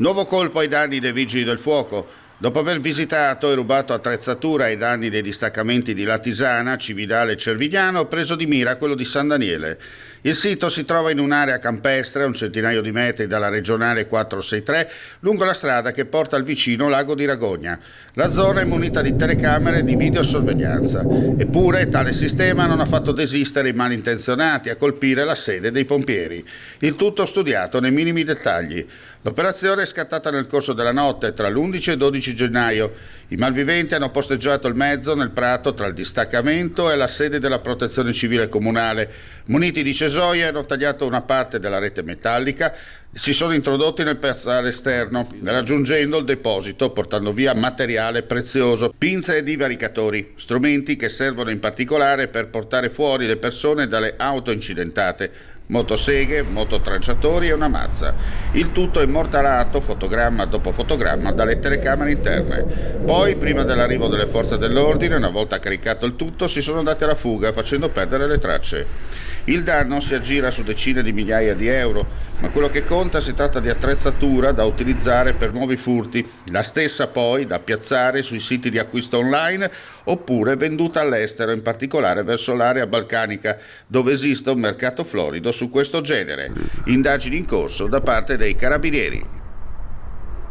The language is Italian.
Nuovo colpo ai danni dei vigili del fuoco. Dopo aver visitato e rubato attrezzatura ai danni dei distaccamenti di Latisana, Cividale e Cervignano, preso di mira quello di San Daniele. Il sito si trova in un'area campestre a un centinaio di metri dalla regionale 463, lungo la strada che porta al vicino lago di Ragogna. La zona è munita di telecamere e di videosorveglianza. Eppure tale sistema non ha fatto desistere i malintenzionati a colpire la sede dei pompieri. Il tutto studiato nei minimi dettagli. L'operazione è scattata nel corso della notte tra l'11 e il 12 gennaio. I malviventi hanno posteggiato il mezzo nel prato tra il distaccamento e la sede della protezione civile comunale. Muniti di cesoie hanno tagliato una parte della rete metallica e si sono introdotti nel piazzale esterno, raggiungendo il deposito portando via materiale prezioso, pinze e divaricatori, strumenti che servono in particolare per portare fuori le persone dalle auto incidentate. Motoseghe, mototranciatori e una mazza. Il tutto immortalato fotogramma dopo fotogramma dalle telecamere interne. Poi, prima dell'arrivo delle forze dell'ordine, una volta caricato il tutto, si sono dati alla fuga facendo perdere le tracce. Il danno si aggira su decine di migliaia di euro, ma quello che conta si tratta di attrezzatura da utilizzare per nuovi furti, la stessa poi da piazzare sui siti di acquisto online oppure venduta all'estero, in particolare verso l'area balcanica, dove esiste un mercato florido su questo genere. Indagini in corso da parte dei carabinieri.